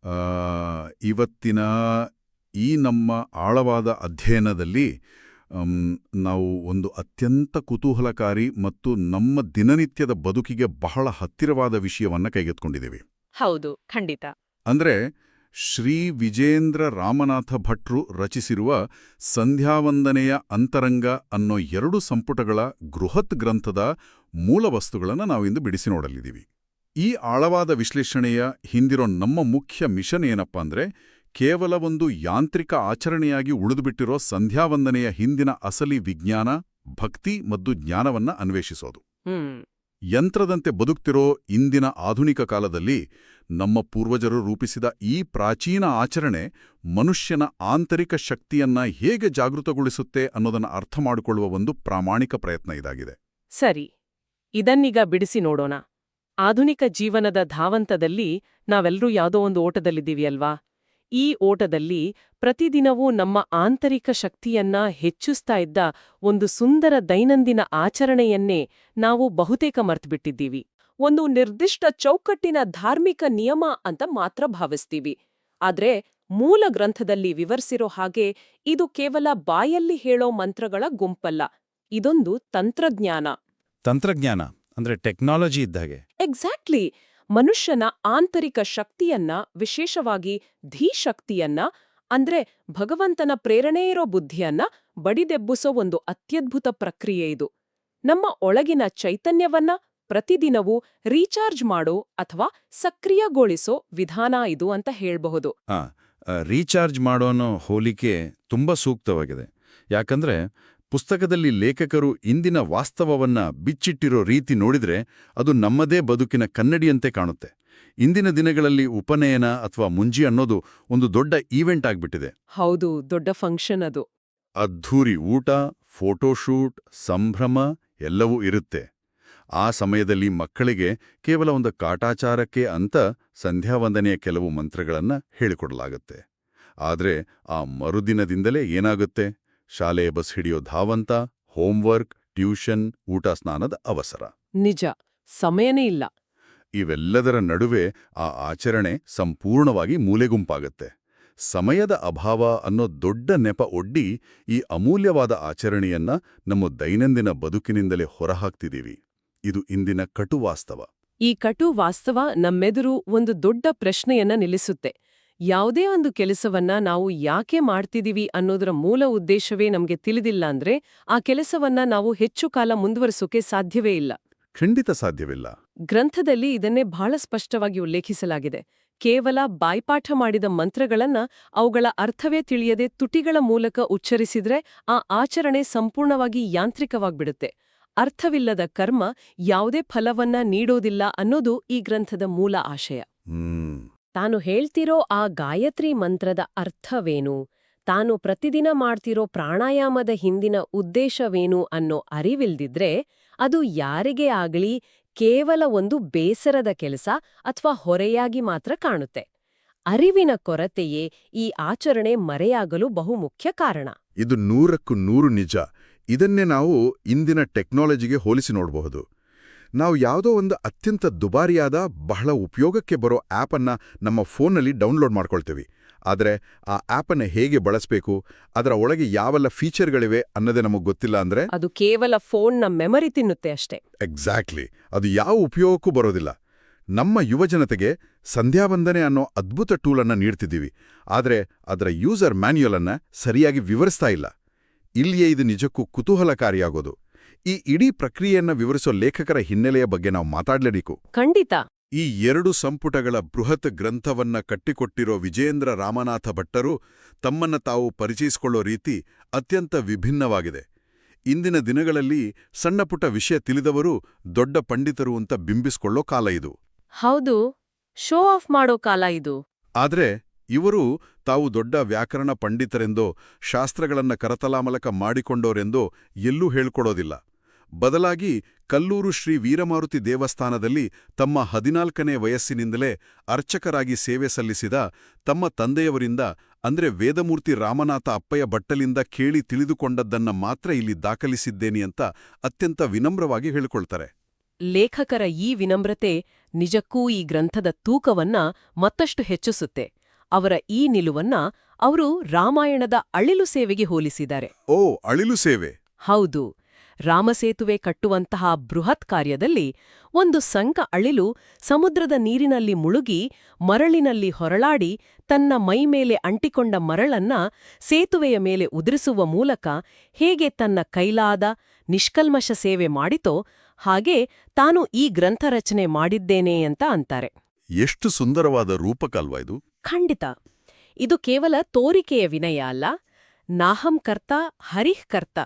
ಆ, ಇವತ್ತಿನ ಈ ನಮ್ಮ ಆಳವಾದ ಅಧ್ಯಯನದಲ್ಲಿ ನಾವು ಒಂದು ಅತ್ಯಂತ ಕುತೂಹಲಕಾರಿ ಮತ್ತು ನಮ್ಮ ದಿನನಿತ್ಯದ ಬದುಕಿಗೆ ಬಹಳ ಹತ್ತಿರವಾದ ವಿಷಯವನ್ನು ಕೈಗೆತ್ಕೊಂಡಿದ್ದೀವಿ. ಹೌದು, ಖಂಡಿತ. ಅಂದ್ರೆ ಶ್ರೀ ವಿಜೇಂದ್ರ ರಾಮನಾಥ ಭಟ್ರು ರಚಿಸಿರುವ ಸಂಧ್ಯಾವಂದನೆಯ ಅಂತರಂಗ ಅನ್ನೋ 2 ಸಂಪುಟಗಳ ಬೃಹತ್ ಗ್ರಂಥದ ಮೂಲ ವಸ್ತುಗಳನ್ನು ನಾವಿಂದು ಬಿಡಿಸಿ ನೋಡಲಿದ್ದೀವಿ. ಈ ಆಳವಾದ ವಿಶ್ಲೇಷಣೆಯ ಹಿಂದಿರೋ ನಮ್ಮ ಮುಖ್ಯ ಮಿಷನ್ ಏನಪ್ಪಾ ಅಂದ್ರೆ, ಕೇವಲ ಒಂದು ಯಾಂತ್ರಿಕ ಆಚರಣೆಯಾಗಿ ಉಳಿದುಬಿಟ್ಟಿರೋ ಸಂಧ್ಯಾವಂದನೆಯ ಹಿಂದಿನ ಅಸಲಿ ವಿಜ್ಞಾನ, ಭಕ್ತಿ ಮತ್ತು ಜ್ಞಾನವನ್ನ ಅನ್ವೇಷಿಸೋದು. ಯಂತ್ರದಂತೆ ಬದುಕ್ತಿರೋ ಇಂದಿನ ಆಧುನಿಕ ಕಾಲದಲ್ಲಿ ನಮ್ಮ ಪೂರ್ವಜರು ರೂಪಿಸಿದ ಈ ಪ್ರಾಚೀನ ಆಚರಣೆ ಮನುಷ್ಯನ ಆಂತರಿಕ ಶಕ್ತಿಯನ್ನ ಹೇಗೆ ಜಾಗೃತಗೊಳಿಸುತ್ತೆ ಅನ್ನೋದನ್ನ ಅರ್ಥ ಮಾಡಿಕೊಳ್ಳುವ ಒಂದು ಪ್ರಾಮಾಣಿಕ ಪ್ರಯತ್ನ ಇದಾಗಿದೆ. ಸರಿ, ಇದನ್ನೀಗ ಬಿಡಿಸಿ ನೋಡೋಣ. ಆಧುನಿಕ ಜೀವನದ ಧಾವಂತದಲ್ಲಿ ನಾವೆಲ್ಲರೂ ಯಾವುದೋ ಒಂದು ಓಟದಲ್ಲಿದ್ದೀವಿ ಅಲ್ವಾ? ಈ ಓಟದಲ್ಲಿ ಪ್ರತಿದಿನವೂ ನಮ್ಮ ಆಂತರಿಕ ಶಕ್ತಿಯನ್ನ ಹೆಚ್ಚಿಸ್ತಾ ಇದ್ದ ಒಂದು ಸುಂದರ ದೈನಂದಿನ ಆಚರಣೆಯನ್ನೇ ನಾವು ಬಹುತೇಕ ಮರ್ತ್ಬಿಟ್ಟಿದ್ದೀವಿ. ಒಂದು ನಿರ್ದಿಷ್ಟ ಚೌಕಟ್ಟಿನ ಧಾರ್ಮಿಕ ನಿಯಮ ಅಂತ ಮಾತ್ರ ಭಾವಿಸ್ತೀವಿ. ಆದ್ರೆ ಮೂಲ ಗ್ರಂಥದಲ್ಲಿ ವಿವರಿಸಿರೋ ಹಾಗೆ ಇದು ಕೇವಲ ಬಾಯಲ್ಲಿ ಹೇಳೋ ಮಂತ್ರಗಳ ಗುಂಪಲ್ಲ. ಇದೊಂದು ತಂತ್ರಜ್ಞಾನ. ತಂತ್ರಜ್ಞಾನ ಅಂದ್ರೆ ಟೆಕ್ನಾಲಜಿ ಇದ್ದಾಗೆ. ಎಕ್ಸಾಕ್ಟ್ಲಿ. ಮನುಷ್ಯನ ಆಂತರಿಕ ಶಕ್ತಿಯನ್ನ, ವಿಶೇಷವಾಗಿ ಧೀಶಕ್ತಿಯನ್ನ, ಅಂದ್ರೆ ಭಗವಂತನ ಪ್ರೇರಣೆ ಇರೋ ಬುದ್ಧಿಯನ್ನ ಬಡಿದೆಬ್ಬಿಸೋ ಒಂದು ಅತ್ಯದ್ಭುತ ಪ್ರಕ್ರಿಯೆ ಇದು. ನಮ್ಮ ಒಳಗಿನ ಚೈತನ್ಯವನ್ನ ಪ್ರತಿದಿನವೂ ರೀಚಾರ್ಜ್ ಮಾಡೋ ಅಥವಾ ಸಕ್ರಿಯಗೊಳಿಸೋ ವಿಧಾನ ಇದು ಅಂತ ಹೇಳ್ಬಹುದು. ರೀಚಾರ್ಜ್ ಮಾಡೋನೋ ಹೋಲಿಕೆ ತುಂಬಾ ಸೂಕ್ತವಾಗಿದೆ. ಯಾಕಂದ್ರೆ ಪುಸ್ತಕದಲ್ಲಿ ಲೇಖಕರು ಇಂದಿನ ವಾಸ್ತವವನ್ನ ಬಿಚ್ಚಿಟ್ಟಿರೋ ರೀತಿ ನೋಡಿದ್ರೆ ಅದು ನಮ್ಮದೇ ಬದುಕಿನ ಕನ್ನಡಿಯಂತೆ ಕಾಣುತ್ತೆ. ಇಂದಿನ ದಿನಗಳಲ್ಲಿ ಉಪನಯನ ಅಥವಾ ಮುಂಜಿ ಅನ್ನೋದು ಒಂದು ದೊಡ್ಡ ಈವೆಂಟ್ ಆಗ್ಬಿಟ್ಟಿದೆ. ಹೌದು, ದೊಡ್ಡ ಫಂಕ್ಷನ್ ಅದು. ಅದ್ಧೂರಿ ಊಟ, ಫೋಟೋಶೂಟ್, ಸಂಭ್ರಮ ಎಲ್ಲವೂ ಇರುತ್ತೆ. ಆ ಸಮಯದಲ್ಲಿ ಮಕ್ಕಳಿಗೆ ಕೇವಲ ಒಂದು ಕಾಟಾಚಾರಕ್ಕೆ ಅಂತ ಸಂಧ್ಯಾವಂದನೆಯ ಕೆಲವು ಮಂತ್ರಗಳನ್ನ ಹೇಳಿಕೊಡಲಾಗುತ್ತೆ. ಆದ್ರೆ ಆ ಮರುದಿನದಿಂದಲೇ ಏನಾಗುತ್ತೆ? ಶಾಲೆಯ ಬಸ್ ಹಿಡಿಯೋ ಧಾವಂತ, ಹೋಂವರ್ಕ್, ಟ್ಯೂಷನ್, ಊಟ ಸ್ನಾನದ ಅವಸರ. ನಿಜ, ಸಮಯನೇ ಇಲ್ಲ. ಇವೆಲ್ಲದರ ನಡುವೆ ಆ ಆಚರಣೆ ಸಂಪೂರ್ಣವಾಗಿ ಮೂಲೆಗುಂಪಾಗತ್ತೆ. ಸಮಯದ ಅಭಾವ ಅನ್ನೋ ದೊಡ್ಡ ನೆಪ ಒಡ್ಡಿ ಈ ಅಮೂಲ್ಯವಾದ ಆಚರಣೆಯನ್ನ ನಮ್ಮ ದೈನಂದಿನ ಬದುಕಿನಿಂದಲೇ ಹೊರಹಾಕ್ತಿದ್ದೀವಿ. ಇದು ಇಂದಿನ ಕಟು ವಾಸ್ತವ. ಈ ಕಟು ವಾಸ್ತವ ನಮ್ಮೆದುರು ಒಂದು ದೊಡ್ಡ ಪ್ರಶ್ನೆಯನ್ನ ನಿಲ್ಲಿಸುತ್ತೆ. ಯಾವುದೇ ಒಂದು ಕೆಲಸವನ್ನ ನಾವು ಯಾಕೆ ಮಾಡ್ತಿದೀವಿ ಅನ್ನೋದರ ಮೂಲ ಉದ್ದೇಶವೇ ನಮ್ಗೆ ತಿಳಿದಿಲ್ಲ ಅಂದ್ರೆ ಆ ಕೆಲಸವನ್ನ ನಾವು ಹೆಚ್ಚು ಕಾಲ ಮುಂದುವರಿಸೋಕೆ ಸಾಧ್ಯವೇ ಇಲ್ಲ. ಖಂಡಿತ ಸಾಧ್ಯವಿಲ್ಲ. ಗ್ರಂಥದಲ್ಲಿ ಇದನ್ನೇ ಬಹಳ ಸ್ಪಷ್ಟವಾಗಿ ಉಲ್ಲೇಖಿಸಲಾಗಿದೆ. ಕೇವಲ ಬಾಯ್ಪಾಠ ಮಾಡಿದ ಮಂತ್ರಗಳನ್ನ ಅವುಗಳ ಅರ್ಥವೇ ತಿಳಿಯದೆ ತುಟಿಗಳ ಮೂಲಕ ಉಚ್ಚರಿಸಿದ್ರೆ ಆ ಆಚರಣೆ ಸಂಪೂರ್ಣವಾಗಿ ಯಾಂತ್ರಿಕವಾಗ್ಬಿಡುತ್ತೆ. ಅರ್ಥವಿಲ್ಲದ ಕರ್ಮ ಯಾವುದೇ ಫಲವನ್ನ ನೀಡೋದಿಲ್ಲ ಅನ್ನೋದು ಈ ಗ್ರಂಥದ ಮೂಲ ಆಶಯ. ತಾನು ಹೇಳ್ತಿರೋ ಆ ಗಾಯತ್ರಿ ಮಂತ್ರದ ಅರ್ಥವೇನು, ತಾನು ಪ್ರತಿದಿನ ಮಾಡ್ತಿರೋ ಪ್ರಾಣಾಯಾಮದ ಹಿಂದಿನ ಉದ್ದೇಶವೇನು ಅನ್ನೋ ಅರಿವಿಲ್ದಿದ್ರೆ ಅದು ಯಾರಿಗೇ ಆಗಲಿ ಕೇವಲ ಒಂದು ಬೇಸರದ ಕೆಲಸ ಅಥವಾ ಹೊರೆಯಾಗಿ ಮಾತ್ರ ಕಾಣುತ್ತೆ. ಅರಿವಿನ ಕೊರತೆಯೇ ಈ ಆಚರಣೆ ಮರೆಯಾಗಲು ಬಹುಮುಖ್ಯ ಕಾರಣ. ಇದು 100ಕ್ಕೂ 100 ನಿಜ. ಇದನ್ನೇ ನಾವು ಇಂದಿನ ಟೆಕ್ನಾಲಜಿಗೆ ಹೋಲಿಸಿ ನೋಡಬಹುದು. ನಾವು ಯಾವುದೋ ಒಂದು ಅತ್ಯಂತ ದುಬಾರಿಯಾದ ಬಹಳ ಉಪಯೋಗಕ್ಕೆ ಬರೋ ಆ್ಯಪನ್ನು ನಮ್ಮ ಫೋನ್ನಲ್ಲಿ ಡೌನ್ಲೋಡ್ ಮಾಡ್ಕೊಳ್ತೀವಿ. ಆದರೆ ಆ ಆ್ಯಪನ್ನು ಹೇಗೆ ಬಳಸಬೇಕು, ಅದರ ಒಳಗೆ ಯಾವೆಲ್ಲ ಫೀಚರ್ಗಳಿವೆ ಅನ್ನೋದೇ ನಮಗೆ ಗೊತ್ತಿಲ್ಲ ಅಂದ್ರೆ ಅದು ಕೇವಲ ಫೋನ್ನ ಮೆಮರಿ ತಿನ್ನುತ್ತೆ ಅಷ್ಟೇ. ಎಕ್ಸಾಕ್ಟ್ಲಿ. ಅದು ಯಾವ ಉಪಯೋಗಕ್ಕೂ ಬರೋದಿಲ್ಲ. ನಮ್ಮ ಯುವಜನತೆಗೆ ಸಂಧ್ಯಾವಂದನೆ ಅನ್ನೋ ಅದ್ಭುತ ಟೂಲನ್ನು ನೀಡ್ತಿದ್ದೀವಿ, ಆದರೆ ಅದರ ಯೂಸರ್ ಮ್ಯಾನ್ಯುಯಲ್ ಅನ್ನ ಸರಿಯಾಗಿ ವಿವರಿಸ್ತಾ ಇಲ್ಲ. ಇಲ್ಲಿಯೇ ಇದು ನಿಜಕ್ಕೂ ಕುತೂಹಲಕಾರಿಯಾಗೋದು. ಈ ಇಡೀ ಪ್ರಕ್ರಿಯೆಯನ್ನ ವಿವರಿಸೋ ಲೇಖಕರ ಹಿನ್ನೆಲೆಯ ಬಗ್ಗೆ ನಾವು ಮಾತಾಡಲೇಬೇಕು. ಖಂಡಿತ. ಈ 2 ಸಂಪುಟಗಳ ಬೃಹತ್ ಗ್ರಂಥವನ್ನ ಕಟ್ಟಿಕೊಟ್ಟಿರೋ ವಿಜೇಂದ್ರ ರಾಮನಾಥ ಭಟ್ಟರು ತಮ್ಮನ್ನ ತಾವು ಪರಿಚಯಿಸಿಕೊಳ್ಳೋ ರೀತಿ ಅತ್ಯಂತ ವಿಭಿನ್ನವಾಗಿದೆ. ಇಂದಿನ ದಿನಗಳಲ್ಲಿ ಸಣ್ಣಪುಟ್ಟ ವಿಷಯ ತಿಳಿದವರು ದೊಡ್ಡ ಪಂಡಿತರು ಅಂತ ಬಿಂಬಿಸ್ಕೊಳ್ಳೋ ಕಾಲ ಇದು. ಹೌದು, ಶೋ ಆಫ್ ಮಾಡೋ ಕಾಲ ಇದು. ಆದ್ರೆ ಇವರು ತಾವು ದೊಡ್ಡ ವ್ಯಾಕರಣ ಪಂಡಿತರೆಂದೋ ಶಾಸ್ತ್ರಗಳನ್ನ ಕರತಲಾಮಲಕ ಮಾಡಿಕೊಂಡೋರೆಂದೋ ಎಲ್ಲೂ ಹೇಳ್ಕೊಡೋದಿಲ್ಲ. ಬದಲಾಗಿ ಕಲ್ಲೂರು ಶ್ರೀ ವೀರಮಾರುತಿ ದೇವಸ್ಥಾನದಲ್ಲಿ ತಮ್ಮ 14ನೇ ವಯಸ್ಸಿನಿಂದಲೇ ಅರ್ಚಕರಾಗಿ ಸೇವೆ ಸಲ್ಲಿಸಿದ ತಮ್ಮ ತಂದೆಯವರಿಂದ ಅಂದ್ರೆ ವೇದಮೂರ್ತಿ ರಾಮನಾಥ ಅಪ್ಪಯ್ಯ ಭಟ್ಟಲಿಂದ ಕೇಳಿ ತಿಳಿದುಕೊಂಡದ್ದನ್ನ ಮಾತ್ರ ಇಲ್ಲಿ ದಾಖಲಿಸಿದ್ದೇನೆ ಅಂತ ಅತ್ಯಂತ ವಿನಮ್ರವಾಗಿ ಹೇಳಿಕೊಳ್ತಾರೆ. ಲೇಖಕರ ಈ ವಿನಮ್ರತೆ ನಿಜಕ್ಕೂ ಈ ಗ್ರಂಥದ ತೂಕವನ್ನ ಮತ್ತಷ್ಟು ಹೆಚ್ಚಿಸುತ್ತೆ. ಅವರ ಈ ನಿಲುವನ್ನ ಅವರು ರಾಮಾಯಣದ ಅಳಿಲು ಸೇವೆಗೆ ಹೋಲಿಸಿದ್ದಾರೆ. ಓ, ಅಳಿಲು ಸೇವೆ. ಹೌದು, ರಾಮಸೇತುವೆ ಕಟ್ಟುವಂತಹ ಬೃಹತ್ ಕಾರ್ಯದಲ್ಲಿ ಒಂದು ಸಂಕ ಅಳಿಲು ಸಮುದ್ರದ ನೀರಿನಲ್ಲಿ ಮುಳುಗಿ ಮರಳಿನಲ್ಲಿ ಹೊರಳಾಡಿ ತನ್ನ ಮೈಮೇಲೆ ಅಂಟಿಕೊಂಡ ಮರಳನ್ನ ಸೇತುವೆಯ ಮೇಲೆ ಉದುರಿಸುವ ಮೂಲಕ ಹೇಗೆ ತನ್ನ ಕೈಲಾದ ನಿಷ್ಕಲ್ಮಶ ಸೇವೆ ಮಾಡಿತೋ ಹಾಗೆ ತಾನು ಈ ಗ್ರಂಥ ರಚನೆ ಮಾಡಿದ್ದೇನೆ ಅಂತ ಅಂತಾರೆ. ಎಷ್ಟು ಸುಂದರವಾದ ರೂಪಕಲ್ವಾ ಇದು. ಖಂಡಿತ. ಇದು ಕೇವಲ ತೋರಿಕೆಯ ವಿನಯ ಅಲ್ಲ, ನಾಹಂ ಕರ್ತ ಹರಿಃ ಕರ್ತ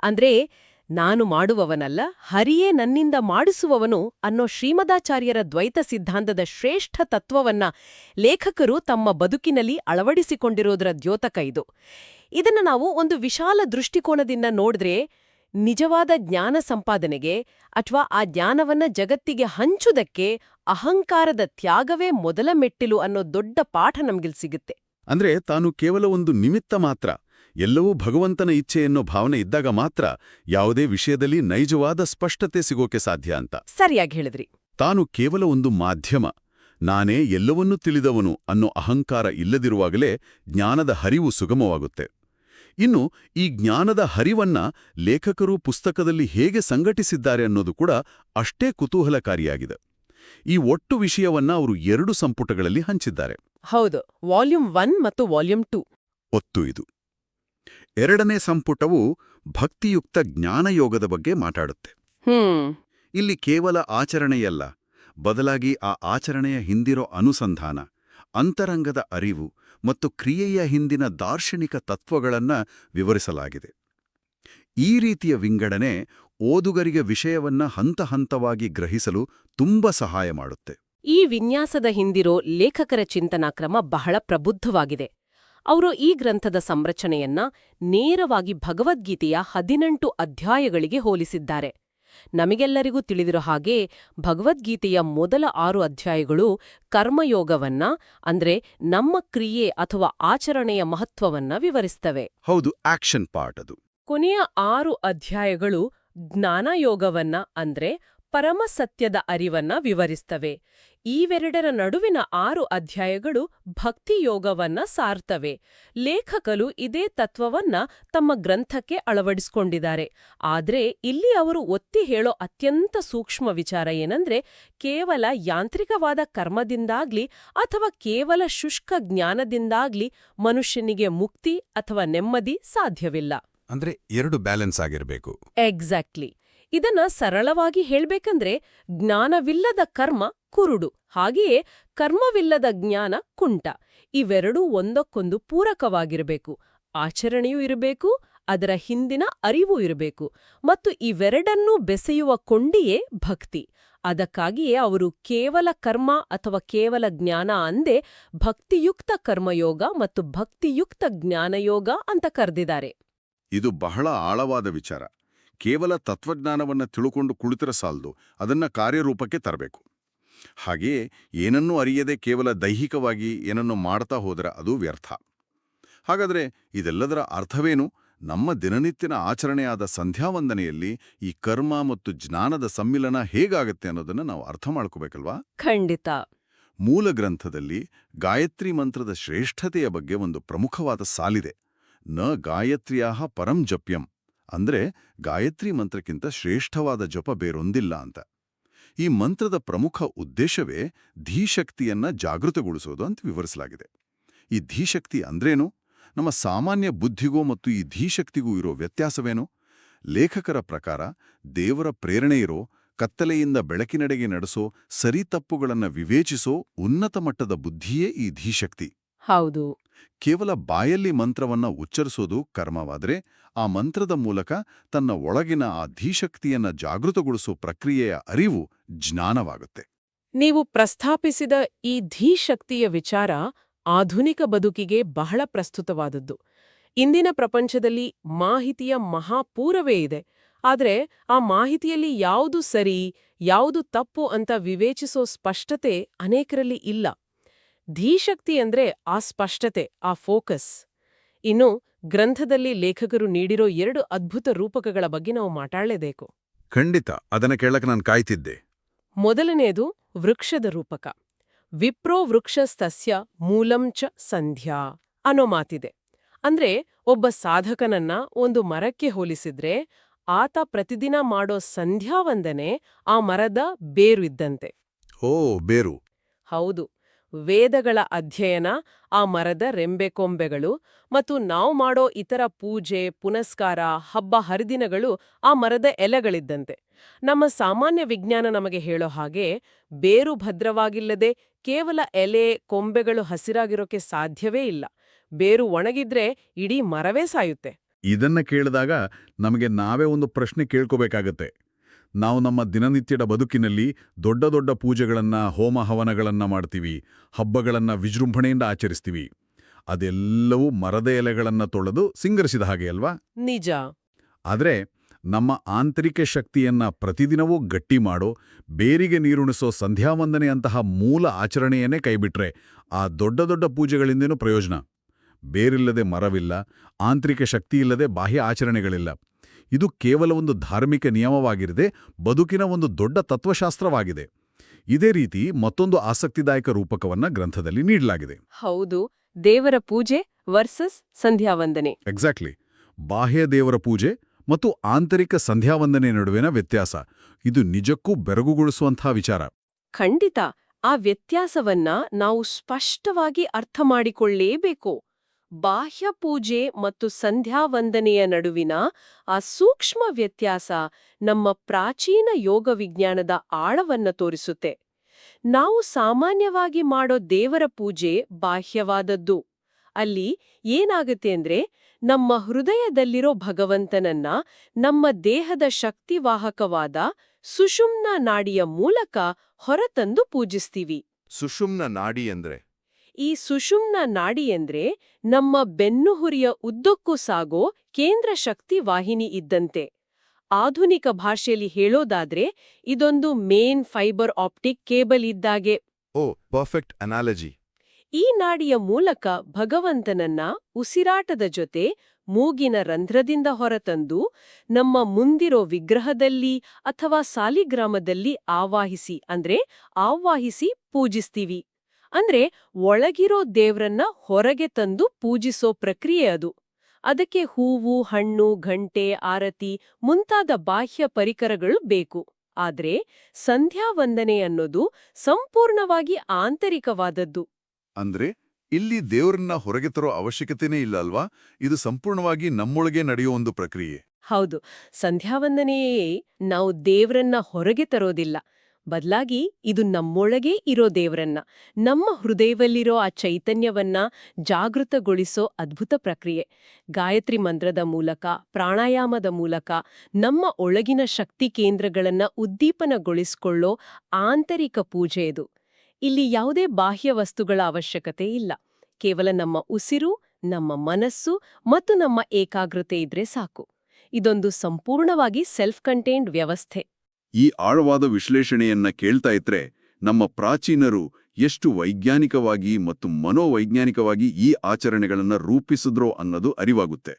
ಅಂದ್ರೆ ನಾನು ಮಾಡುವವನಲ್ಲ, ಹರಿಯೇ ನನ್ನಿಂದ ಮಾಡಿಸುವವನು ಅನ್ನೋ ಶ್ರೀಮದಾಚಾರ್ಯರ ದ್ವೈತ ಸಿದ್ಧಾಂತದ ಶ್ರೇಷ್ಠ ತತ್ವವನ್ನ ಲೇಖಕರು ತಮ್ಮ ಬದುಕಿನಲ್ಲಿ ಅಳವಡಿಸಿಕೊಂಡಿರೋದರ ದ್ಯೋತಕ ಇದು. ಇದನ್ನ ನಾವು ಒಂದು ವಿಶಾಲ ದೃಷ್ಟಿಕೋನದಿಂದ ನೋಡಿದ್ರೆ ನಿಜವಾದ ಜ್ಞಾನ ಸಂಪಾದನೆಗೆ ಅಥವಾ ಆ ಜ್ಞಾನವನ್ನ ಜಗತ್ತಿಗೆ ಹಂಚುವುದಕ್ಕೆ ಅಹಂಕಾರದ ತ್ಯಾಗವೇ ಮೊದಲ ಮೆಟ್ಟಿಲು ಅನ್ನೋ ದೊಡ್ಡ ಪಾಠ ನಮ್ಗಿಲ್ ಸಿಗುತ್ತೆ. ಅಂದ್ರೆ ತಾನು ಕೇವಲ ಒಂದು ನಿಮಿತ್ತ ಮಾತ್ರ, ಎಲ್ಲವೂ ಭಗವಂತನ ಇಚ್ಛೆ ಎನ್ನೋ ಭಾವನೆ ಇದ್ದಾಗ ಮಾತ್ರ ಯಾವುದೇ ವಿಷಯದಲ್ಲಿ ನೈಜವಾದ ಸ್ಪಷ್ಟತೆ ಸಿಗೋಕೆ ಸಾಧ್ಯ ಅಂತ. ಸರಿಯಾಗಿ ಹೇಳಿದ್ರಿ. ತಾನು ಕೇವಲ ಒಂದು ಮಾಧ್ಯಮ, ನಾನೇ ಎಲ್ಲವನ್ನೂ ತಿಳಿದವನು ಅನ್ನೋ ಅಹಂಕಾರ ಇಲ್ಲದಿರುವಾಗಲೇ ಜ್ಞಾನದ ಹರಿವು ಸುಗಮವಾಗುತ್ತೆ. ಇನ್ನು ಈ ಜ್ಞಾನದ ಹರಿವನ್ನ ಲೇಖಕರು ಪುಸ್ತಕದಲ್ಲಿ ಹೇಗೆ ಸಂಘಟಿಸಿದ್ದಾರೆ ಅನ್ನೋದು ಕೂಡ ಅಷ್ಟೇ ಕುತೂಹಲಕಾರಿಯಾಗಿದೆ. ಈ ಒಟ್ಟು ವಿಷಯವನ್ನ ಅವರು 2 ಸಂಪುಟಗಳಲ್ಲಿ ಹಂಚಿದ್ದಾರೆ. ಹೌದು, ವಾಲ್ಯೂಮ್ 1 ಮತ್ತು ವಾಲ್ಯೂಮ್ 2. ಒತ್ತು ಇದು. 2ನೇ ಸಂಪುಟವು ಭಕ್ತಿಯುಕ್ತ ಜ್ಞಾನಯೋಗದ ಬಗ್ಗೆ ಮಾತಾಡುತ್ತೆ. ಇಲ್ಲಿ ಕೇವಲ ಆಚರಣೆಯಲ್ಲ, ಬದಲಾಗಿ ಆ ಆಚರಣೆಯ ಹಿಂದಿರೋ ಅನುಸಂಧಾನ, ಅಂತರಂಗದ ಅರಿವು ಮತ್ತು ಕ್ರಿಯೆಯ ಹಿಂದಿನ ದಾರ್ಶನಿಕ ತತ್ವಗಳನ್ನ ವಿವರಿಸಲಾಗಿದೆ. ಈ ರೀತಿಯ ವಿಂಗಡಣೆ ಓದುಗರಿಗೆ ವಿಷಯವನ್ನ ಹಂತಹಂತವಾಗಿ ಗ್ರಹಿಸಲು ತುಂಬಾ ಸಹಾಯ ಮಾಡುತ್ತೆ. ಈ ವಿನ್ಯಾಸದ ಹಿಂದಿರೋ ಲೇಖಕರ ಚಿಂತನಾಕ್ರಮ ಬಹಳ ಪ್ರಬುದ್ಧವಾಗಿದೆ. ಅವರು ಈ ಗ್ರಂಥದ ಸಂರಚನೆಯನ್ನ ನೇರವಾಗಿ ಭಗವದ್ಗೀತೆಯ 18 ಅಧ್ಯಾಯಗಳಿಗೆ ಹೋಲಿಸಿದ್ದಾರೆ. ನಮಗೆಲ್ಲರಿಗೂ ತಿಳಿದಿರೋ ಹಾಗೆ ಭಗವದ್ಗೀತೆಯ ಮೊದಲ 6 ಅಧ್ಯಾಯಗಳು ಕರ್ಮಯೋಗವನ್ನ, ಅಂದ್ರೆ ನಮ್ಮ ಕ್ರಿಯೆ ಅಥವಾ ಆಚರಣೆಯ ಮಹತ್ವವನ್ನ ವಿವರಿಸ್ತವೆ. ಹೌದು, ಆಕ್ಷನ್ ಪಾರ್ಟ್ ಅದು. ಕೊನೆಯ 6 ಅಧ್ಯಾಯಗಳು ಜ್ಞಾನಯೋಗವನ್ನ, ಅಂದ್ರೆ ಪರಮಸತ್ಯದ ಅರಿವನ್ನ ವಿವರಿಸ್ತವೆ. ಇವೆರಡರ ನಡುವಿನ 6 ಅಧ್ಯಾಯಗಳು ಭಕ್ತಿಯೋಗವನ್ನ ಸಾರ್ತವೆ. ಲೇಖಕರು ಇದೇ ತತ್ವವನ್ನ ತಮ್ಮ ಗ್ರಂಥಕ್ಕೆ ಅಳವಡಿಸಿಕೊಂಡಿದ್ದಾರೆ. ಆದ್ರೆ ಇಲ್ಲಿ ಅವರು ಒತ್ತಿ ಹೇಳೋ ಅತ್ಯಂತ ಸೂಕ್ಷ್ಮ ವಿಚಾರ ಏನಂದ್ರೆ, ಕೇವಲ ಯಾಂತ್ರಿಕವಾದ ಕರ್ಮದಿಂದಾಗ್ಲಿ ಅಥವಾ ಕೇವಲ ಶುಷ್ಕ ಜ್ಞಾನದಿಂದಾಗ್ಲಿ ಮನುಷ್ಯನಿಗೆ ಮುಕ್ತಿ ಅಥವಾ ನೆಮ್ಮದಿ ಸಾಧ್ಯವಿಲ್ಲ. ಅಂದ್ರೆ 2 ಬ್ಯಾಲೆನ್ಸ್ ಆಗಿರಬೇಕು. ಎಕ್ಸಾಕ್ಟ್ಲಿ. ಇದನ್ನ ಸರಳವಾಗಿ ಹೇಳ್ಬೇಕಂದ್ರೆ, ಜ್ಞಾನವಿಲ್ಲದ ಕರ್ಮ ಕುರುಡು, ಹಾಗೆಯೇ ಕರ್ಮವಿಲ್ಲದ ಜ್ಞಾನ ಕುಂಟ. ಇವೆರಡೂ ಒಂದಕ್ಕೊಂದು ಪೂರಕವಾಗಿರಬೇಕು. ಆಚರಣೆಯೂ ಇರಬೇಕು, ಅದರ ಹಿಂದಿನ ಅರಿವು ಇರಬೇಕು, ಮತ್ತು ಇವೆರಡನ್ನೂ ಬೆಸೆಯುವ ಕೊಂಡಿಯೇ ಭಕ್ತಿ. ಅದಕ್ಕಾಗಿಯೇ ಅವರು ಕೇವಲ ಕರ್ಮ ಅಥವಾ ಕೇವಲ ಜ್ಞಾನ ಅಂದೇ ಭಕ್ತಿಯುಕ್ತ ಕರ್ಮಯೋಗ ಮತ್ತು ಭಕ್ತಿಯುಕ್ತ ಜ್ಞಾನಯೋಗ ಅಂತ ಕರೆದಿದ್ದಾರೆ. ಇದು ಬಹಳ ಆಳವಾದ ವಿಚಾರ. ಕೇವಲ ತತ್ವಜ್ಞಾನವನ್ನ ತಿಳುಕೊಂಡು ಕುಳಿತಿರ ಸಾಲದು, ಅದನ್ನ ಕಾರ್ಯರೂಪಕ್ಕೆ ತರಬೇಕು. ಹಾಗೆಯೇ ಏನನ್ನೂ ಅರಿಯದೆ ಕೇವಲ ದೈಹಿಕವಾಗಿ ಏನನ್ನು ಮಾಡ್ತಾ ಹೋದರೆ ಅದು ವ್ಯರ್ಥ. ಹಾಗಾದರೆ ಇದೆಲ್ಲದರ ಅರ್ಥವೇನು? ನಮ್ಮ ದಿನನಿತ್ಯನ ಆಚರಣೆಯಾದ ಸಂಧ್ಯಾವಂದನೆಯಲ್ಲಿ ಈ ಕರ್ಮ ಮತ್ತು ಜ್ಞಾನದ ಸಮ್ಮಿಲನ ಹೇಗಾಗತ್ತೆ ಅನ್ನೋದನ್ನು ನಾವು ಅರ್ಥ ಮಾಡ್ಕೋಬೇಕಲ್ವಾ? ಖಂಡಿತ. ಮೂಲ ಗ್ರಂಥದಲ್ಲಿ ಗಾಯತ್ರಿ ಮಂತ್ರದ ಶ್ರೇಷ್ಠತೆಯ ಬಗ್ಗೆ ಒಂದು ಪ್ರಮುಖವಾದ ಸಾಲಿದೆ. ನ ಗಾಯತ್ರ್ಯಾಹ ಪರಂ ಜಪ್ಯಂ, ಅಂದ್ರೆ ಗಾಯತ್ರಿ ಮಂತ್ರಕ್ಕಿಂತ ಶ್ರೇಷ್ಠವಾದ ಜಪ ಬೇರೊಂದಿಲ್ಲ ಅಂತ. ಈ ಮಂತ್ರದ ಪ್ರಮುಖ ಉದ್ದೇಶವೇ ಧೀಶಕ್ತಿಯನ್ನ ಜಾಗೃತಗೊಳಿಸೋದು ಅಂತ ವಿವರಿಸಲಾಗಿದೆ. ಈ ಧೀಶಕ್ತಿ ಅಂದ್ರೇನು? ನಮ್ಮ ಸಾಮಾನ್ಯ ಬುದ್ಧಿಗೂ ಮತ್ತು ಈ ಧೀಶಕ್ತಿಗೂ ಇರೋ ವ್ಯತ್ಯಾಸವೇನು? ಲೇಖಕರ ಪ್ರಕಾರ ದೇವರ ಪ್ರೇರಣೆ ಇರೋ, ಕತ್ತಲೆಯಿಂದ ಬೆಳಕಿನೆಡೆಗೆ ನಡೆಸೋ, ಸರಿತಪ್ಪುಗಳನ್ನು ವಿವೇಚಿಸೋ ಉನ್ನತ ಮಟ್ಟದ ಬುದ್ಧಿಯೇ ಈ ಧೀಶಕ್ತಿ. ಹೌದು. ಕೇವಲ ಬಾಯಲ್ಲಿ ಮಂತ್ರವನ್ನ ಉಚ್ಚರಿಸೋದು ಕರ್ಮವಾದರೆ, ಆ ಮಂತ್ರದ ಮೂಲಕ ತನ್ನ ಒಳಗಿನ ಆ ಧೀಶಕ್ತಿಯನ್ನ ಜಾಗೃತಗೊಳಿಸೋ ಪ್ರಕ್ರಿಯೆಯ ಅರಿವು ಜ್ಞಾನವಾಗುತ್ತೆ. ನೀವು ಪ್ರಸ್ತಾಪಿಸಿದ ಈ ಧೀಶಕ್ತಿಯ ವಿಚಾರ ಆಧುನಿಕ ಬದುಕಿಗೆ ಬಹಳ ಪ್ರಸ್ತುತವಾದದ್ದು. ಇಂದಿನ ಪ್ರಪಂಚದಲ್ಲಿ ಮಾಹಿತಿಯ ಮಹಾಪೂರವೇ ಇದೆ. ಆದರೆ ಆ ಮಾಹಿತಿಯಲ್ಲಿ ಯಾವುದು ಸರಿ, ಯಾವುದು ತಪ್ಪು ಅಂತ ವಿವೇಚಿಸೋ ಸ್ಪಷ್ಟತೆ ಅನೇಕರಲ್ಲಿ ಇಲ್ಲ. ಧೀಶಕ್ತಿ ಅಂದ್ರೆ ಆ ಸ್ಪಷ್ಟತೆ, ಆ ಫೋಕಸ್. ಇನ್ನು ಗ್ರಂಥದಲ್ಲಿ ಲೇಖಕರು ನೀಡಿರೋ 2 ಅದ್ಭುತ ರೂಪಕಗಳ ಬಗ್ಗೆ ನಾವು ಮಾತಾಡಲೇಬೇಕು. ಖಂಡಿತ, ಅದನ್ನ ಕೇಳಕ್ಕೆ ನಾನು ಕಾಯ್ತಿದ್ದೆ. ಮೊದಲನೆಯದು ವೃಕ್ಷದ ರೂಪಕ. ವಿಪ್ರೋ ವೃಕ್ಷಸ್ತಸ್ಯ ಮೂಲಂ ಚ ಸಂಧ್ಯಾ ಅನ್ನೋ ಮಾತಿದೆ. ಅಂದ್ರೆ ಒಬ್ಬ ಸಾಧಕನನ್ನ ಒಂದು ಮರಕ್ಕೆ ಹೋಲಿಸಿದ್ರೆ ಆತ ಪ್ರತಿದಿನ ಮಾಡೋ ಸಂಧ್ಯಾವಂದನೆ ಆ ಮರದ ಬೇರು ಇದ್ದಂತೆ. ಓ, ಬೇರು. ಹೌದು, ವೇದಗಳ ಅಧ್ಯಯನ ಆ ಮರದ ರೆಂಬೆಕೊಂಬೆಗಳು ಮತ್ತು ನಾವು ಮಾಡೋ ಇತರ ಪೂಜೆ, ಪುನಸ್ಕಾರ, ಹಬ್ಬ ಹರಿದಿನಗಳು ಆ ಮರದ ಎಲೆಗಳಿದ್ದಂತೆ. ನಮ್ಮ ಸಾಮಾನ್ಯ ವಿಜ್ಞಾನ ನಮಗೆ ಹೇಳೋ ಹಾಗೆ ಬೇರು ಭದ್ರವಾಗಿಲ್ಲದೆ ಕೇವಲ ಎಲೆ, ಕೊಂಬೆಗಳು ಹಸಿರಾಗಿರೋಕೆ ಸಾಧ್ಯವೇ ಇಲ್ಲ. ಬೇರು ಒಣಗಿದ್ರೆ ಇಡೀ ಮರವೇ ಸಾಯುತ್ತೆ. ಇದನ್ನ ಕೇಳಿದಾಗ ನಮಗೆ ನಾವೇ ಒಂದು ಪ್ರಶ್ನೆ ಕೇಳ್ಕೋಬೇಕಾಗತ್ತೆ. ನಾವು ನಮ್ಮ ದಿನನಿತ್ಯದ ಬದುಕಿನಲ್ಲಿ ದೊಡ್ಡ ದೊಡ್ಡ ಪೂಜೆಗಳನ್ನ, ಹೋಮ ಹವನಗಳನ್ನ ಮಾಡ್ತೀವಿ, ಹಬ್ಬಗಳನ್ನ ವಿಜೃಂಭಣೆಯಿಂದ ಆಚರಿಸ್ತೀವಿ. ಅದೆಲ್ಲವೂ ಮರದ ಎಲೆಗಳನ್ನ ತೊಳೆದು ಸಿಂಗರಿಸಿದ ಹಾಗೆ ಅಲ್ವಾ? ನಿಜ. ಆದ್ರೆ ನಮ್ಮ ಆಂತರಿಕ ಶಕ್ತಿಯನ್ನ ಪ್ರತಿದಿನವೂ ಗಟ್ಟಿ ಮಾಡೋ, ಬೇರಿಗೆ ನೀರುಣಿಸೋ ಸಂಧ್ಯಾವಂದನೆಯಂತಹ ಮೂಲ ಆಚರಣೆಯನ್ನೇ ಕೈಬಿಟ್ರೆ ಆ ದೊಡ್ಡ ದೊಡ್ಡ ಪೂಜೆಗಳಿಂದೇನೂ ಪ್ರಯೋಜನ. ಬೇರಿಲ್ಲದೆ ಮರವಿಲ್ಲ, ಆಂತರಿಕ ಶಕ್ತಿಯಿಲ್ಲದೆ ಬಾಹ್ಯ ಆಚರಣೆಗಳಿಲ್ಲ. ಇದು ಕೇವಲ ಒಂದು ಧಾರ್ಮಿಕ ನಿಯಮವಾಗಿರದೆ ಬದುಕಿನ ಒಂದು ದೊಡ್ಡ ತತ್ವಶಾಸ್ತ್ರವಾಗಿದೆ. ಇದೇ ರೀತಿ ಮತ್ತೊಂದು ಆಸಕ್ತಿದಾಯಕ ರೂಪಕವನ್ನ ಗ್ರಂಥದಲ್ಲಿ ನೀಡಲಾಗಿದೆ. ಹೌದು, ದೇವರ ಪೂಜೆ ವರ್ಸಸ್ ಸಂಧ್ಯಾವಂದನೆ. ಎಕ್ಸಾಕ್ಟ್ಲಿ. ಬಾಹ್ಯ ದೇವರ ಪೂಜೆ ಮತ್ತು ಆಂತರಿಕ ಸಂಧ್ಯಾವಂದನೆ ನಡುವಿನ ವ್ಯತ್ಯಾಸ ಇದು ನಿಜಕ್ಕೂ ಬೆರಗುಗೊಳಿಸುವಂಥ ವಿಚಾರ. ಖಂಡಿತ. ಆ ವ್ಯತ್ಯಾಸವನ್ನ ನಾವು ಸ್ಪಷ್ಟವಾಗಿ ಅರ್ಥ ಮಾಡಿಕೊಳ್ಳೇಬೇಕು. ಬಾಹ್ಯ ಪೂಜೆ ಮತ್ತು ಸಂಧ್ಯಾವಂದನೆಯ ನಡುವಿನ ಆ ಸೂಕ್ಷ್ಮ ವ್ಯತ್ಯಾಸ ನಮ್ಮ ಪ್ರಾಚೀನ ಯೋಗ ವಿಜ್ಞಾನದ ಆಳವನ್ನ ತೋರಿಸುತ್ತೆ. ನಾವು ಸಾಮಾನ್ಯವಾಗಿ ಮಾಡೋ ದೇವರ ಪೂಜೆ ಬಾಹ್ಯವಾದದ್ದು. ಅಲ್ಲಿ ಏನಾಗುತ್ತೆ ಅಂದ್ರೆ ನಮ್ಮ ಹೃದಯದಲ್ಲಿರೋ ಭಗವಂತನನ್ನ ನಮ್ಮ ದೇಹದ ಶಕ್ತಿವಾಹಕವಾದ ಸುಷುಮ್ನ ನಾಡಿಯ ಮೂಲಕ ಹೊರತಂದು ಪೂಜಿಸ್ತೀವಿ. ಸುಷುಮ್ನ ನಾಡಿ ಅಂದ್ರೆ ಈ ಸುಷುಮ್ನ ನಾಡಿ ಎಂದ್ರೆ ನಮ್ಮ ಬೆನ್ನುಹುರಿಯ ಉದ್ದಕ್ಕೂ ಸಾಗೋ ಕೇಂದ್ರ ಶಕ್ತಿ ವಾಹಿನಿ ಇದ್ದಂತೆ. ಆಧುನಿಕ ಭಾಷೆಯಲ್ಲಿ ಹೇಳೋದಾದ್ರೆ ಇದೊಂದು ಮೇನ್ ಫೈಬರ್ ಆಪ್ಟಿಕ್ ಕೇಬಲ್ ಇದ್ದಾಗೆ. ಓ, ಪರ್ಫೆಕ್ಟ್ ಅನಾಲಜಿ. ಈ ನಾಡಿಯ ಮೂಲಕ ಭಗವಂತನನ್ನ ಉಸಿರಾಟದ ಜೊತೆ ಮೂಗಿನ ರಂಧ್ರದಿಂದ ಹೊರತಂದು ನಮ್ಮ ಮುಂದಿರೋ ವಿಗ್ರಹದಲ್ಲಿ ಅಥವಾ ಸಾಲಿಗ್ರಾಮದಲ್ಲಿ ಆವಾಹಿಸಿ ಪೂಜಿಸ್ತೀವಿ. ಅಂದ್ರೆ ಒಳಗಿರೋ ದೇವ್ರನ್ನ ಹೊರಗೆ ತಂದು ಪೂಜಿಸೋ ಪ್ರಕ್ರಿಯೆ ಅದು. ಅದಕ್ಕೆ ಹೂವು, ಹಣ್ಣು, ಘಂಟೆ, ಆರತಿ ಮುಂತಾದ ಬಾಹ್ಯ ಪರಿಕರಗಳು ಬೇಕು. ಆದ್ರೆ ಸಂಧ್ಯಾವಂದನೆ ಅನ್ನೋದು ಸಂಪೂರ್ಣವಾಗಿ ಆಂತರಿಕವಾದದ್ದು. ಅಂದ್ರೆ ಇಲ್ಲಿ ದೇವ್ರನ್ನ ಹೊರಗೆ ತರೋ ಅವಶ್ಯಕತೆನೇ ಇಲ್ಲ ಅಲ್ವಾ? ಇದು ಸಂಪೂರ್ಣವಾಗಿ ನಮ್ಮೊಳಗೆ ನಡೆಯೋ ಒಂದು ಪ್ರಕ್ರಿಯೆ. ಹೌದು, ಸಂಧ್ಯಾವಂದನೆಯೇ ನಾವು ದೇವ್ರನ್ನ ಹೊರಗೆ ತರೋದಿಲ್ಲ. ಬದಲಾಗಿ ಇದು ನಮ್ಮೊಳಗೇ ಇರೋ ದೇವ್ರನ್ನ, ನಮ್ಮ ಹೃದಯವಲ್ಲಿರೋ ಆ ಚೈತನ್ಯವನ್ನ ಜಾಗೃತಗೊಳಿಸೋ ಅದ್ಭುತ ಪ್ರಕ್ರಿಯೆ. ಗಾಯತ್ರಿ ಮಂತ್ರದ ಮೂಲಕ, ಪ್ರಾಣಾಯಾಮದ ಮೂಲಕ ನಮ್ಮ ಒಳಗಿನ ಶಕ್ತಿ ಕೇಂದ್ರಗಳನ್ನ ಉದ್ದೀಪನಗೊಳಿಸ್ಕೊಳ್ಳೋ ಆಂತರಿಕ ಪೂಜೆ ಇದು. ಇಲ್ಲಿ ಯಾವುದೇ ಬಾಹ್ಯ ವಸ್ತುಗಳ ಅವಶ್ಯಕತೆ ಇಲ್ಲ. ಕೇವಲ ನಮ್ಮ ಉಸಿರು, ನಮ್ಮ ಮನಸ್ಸು ಮತ್ತು ನಮ್ಮ ಏಕಾಗ್ರತೆ ಇದ್ರೆ ಸಾಕು. ಇದೊಂದು ಸಂಪೂರ್ಣವಾಗಿ ಸೆಲ್ಫ್ ಕಂಟೈನ್ಡ್ ವ್ಯವಸ್ಥೆ. ಈ ಆಳವಾದ ವಿಶ್ಲೇಷಣೆಯನ್ನ ಕೇಳ್ತಾ ಇದ್ರೆ ನಮ್ಮ ಪ್ರಾಚೀನರು ಎಷ್ಟು ವೈಜ್ಞಾನಿಕವಾಗಿ ಮತ್ತು ಮನೋವೈಜ್ಞಾನಿಕವಾಗಿ ಈ ಆಚರಣೆಗಳನ್ನ ರೂಪಿಸಿದ್ರೋ ಅನ್ನೋದು ಅರಿವಾಗುತ್ತೆ.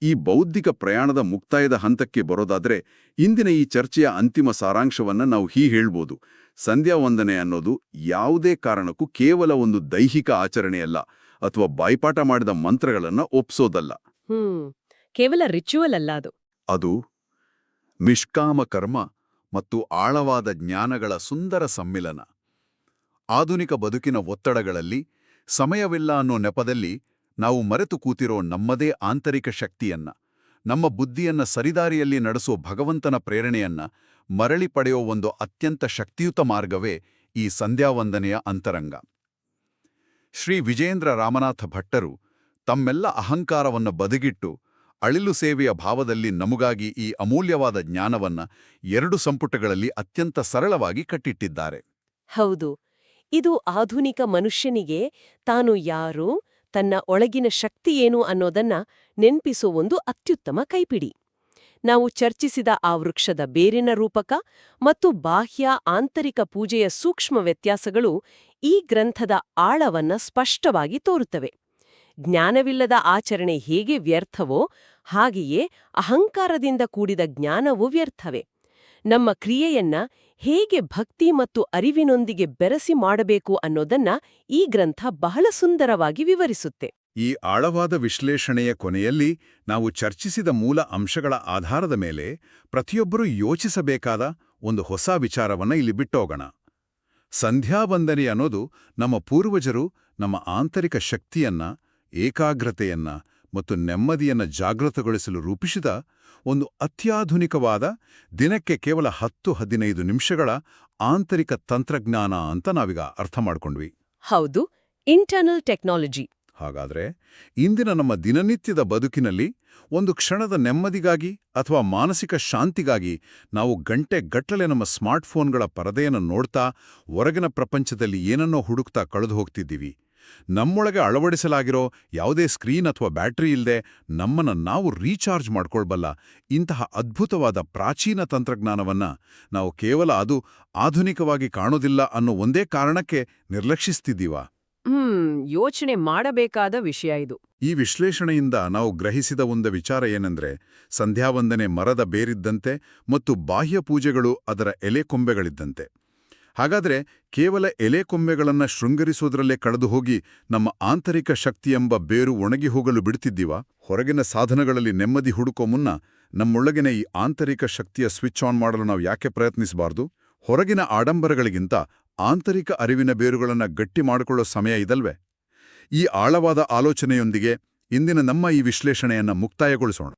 ಈ ಬೌದ್ಧಿಕ ಪ್ರಯಾಣದ ಮುಕ್ತಾಯದ ಹಂತಕ್ಕೆ ಬರೋದಾದ್ರೆ ಇಂದಿನ ಈ ಚರ್ಚೆಯ ಅಂತಿಮ ಸಾರಾಂಶವನ್ನ ನಾವು ಹೀಗೆ ಹೇಳ್ಬೋದು. ಸಂಧ್ಯಾವಂದನೆ ಅನ್ನೋದು ಯಾವುದೇ ಕಾರಣಕ್ಕೂ ಕೇವಲ ಒಂದು ದೈಹಿಕ ಆಚರಣೆಯಲ್ಲ, ಅಥವಾ ಬಾಯ್ಪಾಠ ಮಾಡಿದ ಮಂತ್ರಗಳನ್ನ ಒಪ್ಸೋದಲ್ಲ. ಕೇವಲ ರಿಚುವಲ್ ಅಲ್ಲ ಅದು. ಅದು ನಿಷ್ಕಾಮ ಕರ್ಮ ಮತ್ತು ಆಳವಾದ ಜ್ಞಾನಗಳ ಸುಂದರ ಸಮ್ಮಿಲನ. ಆಧುನಿಕ ಬದುಕಿನ ಒತ್ತಡಗಳಲ್ಲಿ, ಸಮಯವಿಲ್ಲ ಅನ್ನೋ ನೆಪದಲ್ಲಿ ನಾವು ಮರೆತು ಕೂತಿರೋ ನಮ್ಮದೇ ಆಂತರಿಕ ಶಕ್ತಿಯನ್ನ, ನಮ್ಮ ಬುದ್ಧಿಯನ್ನ ಸರಿದಾರಿಯಲ್ಲಿ ನಡೆಸೋ ಭಗವಂತನ ಪ್ರೇರಣೆಯನ್ನ ಮರಳಿ ಪಡೆಯೋ ಒಂದು ಅತ್ಯಂತ ಶಕ್ತಿಯುತ ಮಾರ್ಗವೇ ಈ ಸಂಧ್ಯಾವಂದನೆಯ ಅಂತರಂಗ. ಶ್ರೀ ವಿಜೇಂದ್ರ ರಾಮನಾಥ ಭಟ್ಟರು ತಮ್ಮೆಲ್ಲ ಅಹಂಕಾರವನ್ನು ಬದಿಗಿಟ್ಟು ಅಳಿಲು ಸೇವೆಯ ಭಾವದಲ್ಲಿ ನಮಗಾಗಿ ಈ ಅಮೂಲ್ಯವಾದ ಜ್ಞಾನವನ್ನ 2 ಸಂಪುಟಗಳಲ್ಲಿ ಅತ್ಯಂತ ಸರಳವಾಗಿ ಕಟ್ಟಿಟ್ಟಿದ್ದಾರೆ. ಹೌದು, ಇದು ಆಧುನಿಕ ಮನುಷ್ಯನಿಗೆ ತಾನು ಯಾರು, ತನ್ನ ಒಳಗಿನ ಶಕ್ತಿ ಏನು ಅನ್ನೋದನ್ನ ನೆನ್ಪಿಸೋ ಒಂದು ಅತ್ಯುತ್ತಮ ಕೈಪಿಡಿ. ನಾವು ಚರ್ಚಿಸಿದ ಆ ವೃಕ್ಷದ ಬೇರಿನ ರೂಪಕ ಮತ್ತು ಬಾಹ್ಯ ಆಂತರಿಕ ಪೂಜೆಯ ಸೂಕ್ಷ್ಮ ವ್ಯತ್ಯಾಸಗಳು ಈ ಗ್ರಂಥದ ಆಳವನ್ನ ಸ್ಪಷ್ಟವಾಗಿ ತೋರುತ್ತವೆ. ಜ್ಞಾನವಿಲ್ಲದ ಆಚರಣೆ ಹೇಗೆ ವ್ಯರ್ಥವೋ ಹಾಗೆಯೇ ಅಹಂಕಾರದಿಂದ ಕೂಡಿದ ಜ್ಞಾನವೂ ವ್ಯರ್ಥವೇ. ನಮ್ಮ ಕ್ರಿಯೆಯನ್ನ ಹೇಗೆ ಭಕ್ತಿ ಮತ್ತು ಅರಿವಿನೊಂದಿಗೆ ಬೆರೆಸಿ ಮಾಡಬೇಕು ಅನ್ನೋದನ್ನ ಈ ಗ್ರಂಥ ಬಹಳ ಸುಂದರವಾಗಿ ವಿವರಿಸುತ್ತೆ. ಈ ಆಳವಾದ ವಿಶ್ಲೇಷಣೆಯ ಕೊನೆಯಲ್ಲಿ ನಾವು ಚರ್ಚಿಸಿದ ಮೂಲ ಅಂಶಗಳ ಆಧಾರದ ಮೇಲೆ ಪ್ರತಿಯೊಬ್ಬರೂ ಯೋಚಿಸಬೇಕಾದ ಒಂದು ಹೊಸ ವಿಚಾರವನ್ನ ಇಲ್ಲಿ ಬಿಟ್ಟೋಗೋಣ. ಸಂಧ್ಯಾವಂದನೆ ಅನ್ನೋದು ನಮ್ಮ ಪೂರ್ವಜರು ನಮ್ಮ ಆಂತರಿಕ ಶಕ್ತಿಯನ್ನ, ಏಕಾಗ್ರತೆಯನ್ನ ಮತ್ತು ನೆಮ್ಮದಿಯನ್ನ ಜಾಗೃತಗೊಳಿಸಲು ರೂಪಿಸಿದ ಒಂದು ಅತ್ಯಾಧುನಿಕವಾದ, ದಿನಕ್ಕೆ ಕೇವಲ 10-15 ನಿಮಿಷಗಳ ಆಂತರಿಕ ತಂತ್ರಜ್ಞಾನ ಅಂತ ನಾವೀಗ ಅರ್ಥ ಮಾಡ್ಕೊಂಡ್ವಿ. ಹೌದು, ಇಂಟರ್ನಲ್ ಟೆಕ್ನಾಲಜಿ. ಹಾಗಾದ್ರೆ ಇಂದಿನ ನಮ್ಮ ದಿನನಿತ್ಯದ ಬದುಕಿನಲ್ಲಿ ಒಂದು ಕ್ಷಣದ ನೆಮ್ಮದಿಗಾಗಿ ಅಥವಾ ಮಾನಸಿಕ ಶಾಂತಿಗಾಗಿ ನಾವು ಗಂಟೆಗಟ್ಟಲೆ ನಮ್ಮ ಸ್ಮಾರ್ಟ್ಫೋನ್ಗಳ ಪರದೆಯನ್ನು ನೋಡ್ತಾ ಹೊರಗಿನ ಪ್ರಪಂಚದಲ್ಲಿ ಏನನ್ನೋ ಹುಡುಕ್ತಾ ಕಳೆದು ಹೋಗ್ತಿದ್ದೀವಿ. ನಮ್ಮೊಳಗೆ ಅಳವಡಿಸಲಾಗಿರೋ ಯಾವುದೇ ಸ್ಕ್ರೀನ್ ಅಥವಾ ಬ್ಯಾಟರಿ ಇಲ್ಲದೆ ನಮ್ಮನ್ನ ನಾವು ರೀಚಾರ್ಜ್ ಮಾಡ್ಕೊಳ್ಬಲ್ಲ ಇಂತಹ ಅದ್ಭುತವಾದ ಪ್ರಾಚೀನ ತಂತ್ರಜ್ಞಾನವನ್ನ ನಾವು ಕೇವಲ ಅದು ಆಧುನಿಕವಾಗಿ ಕಾಣೋದಿಲ್ಲ ಅನ್ನೋ ಒಂದೇ ಕಾರಣಕ್ಕೆ ನಿರ್ಲಕ್ಷಿಸ್ತಿದ್ದೀವ. ಯೋಚನೆ ಮಾಡಬೇಕಾದ ವಿಷಯ ಇದು. ಈ ವಿಶ್ಲೇಷಣೆಯಿಂದ ನಾವು ಗ್ರಹಿಸಿದ ಒಂದು ವಿಚಾರ ಏನೆಂದ್ರೆ, ಸಂಧ್ಯಾವಂದನೆ ಮರದ ಬೇರಿದ್ದಂತೆ ಮತ್ತು ಬಾಹ್ಯ ಪೂಜೆಗಳು ಅದರ ಎಲೆಕೊಂಬೆಗಳಿದ್ದಂತೆ. ಹಾಗಾದ್ರೆ ಕೇವಲ ಎಲೆಕೊಂಬೆಗಳನ್ನ ಶೃಂಗರಿಸೋದ್ರಲ್ಲೇ ಕಳೆದು ಹೋಗಿ ನಮ್ಮ ಆಂತರಿಕ ಶಕ್ತಿಯೆಂಬ ಬೇರು ಒಣಗಿ ಹೋಗಲು ಬಿಡ್ತಿದ್ದೀವ? ಹೊರಗಿನ ಸಾಧನಗಳಲ್ಲಿ ನೆಮ್ಮದಿ ಹುಡುಕೋ ಮುನ್ನ ನಮ್ಮೊಳಗಿನ ಈ ಆಂತರಿಕ ಶಕ್ತಿಯ ಸ್ವಿಚ್ ಆನ್ ಮಾಡಲು ನಾವು ಯಾಕೆ ಪ್ರಯತ್ನಿಸಬಾರ್ದು? ಹೊರಗಿನ ಆಡಂಬರಗಳಿಗಿಂತ ಆಂತರಿಕ ಅರಿವಿನ ಬೇರುಗಳನ್ನು ಗಟ್ಟಿ ಮಾಡಿಕೊಳ್ಳೋ ಸಮಯ ಇದಲ್ವೇ? ಈ ಆಳವಾದ ಆಲೋಚನೆಯೊಂದಿಗೆ ಇಂದಿನ ನಮ್ಮ ಈ ವಿಶ್ಲೇಷಣೆಯನ್ನು ಮುಕ್ತಾಯಗೊಳಿಸೋಣ.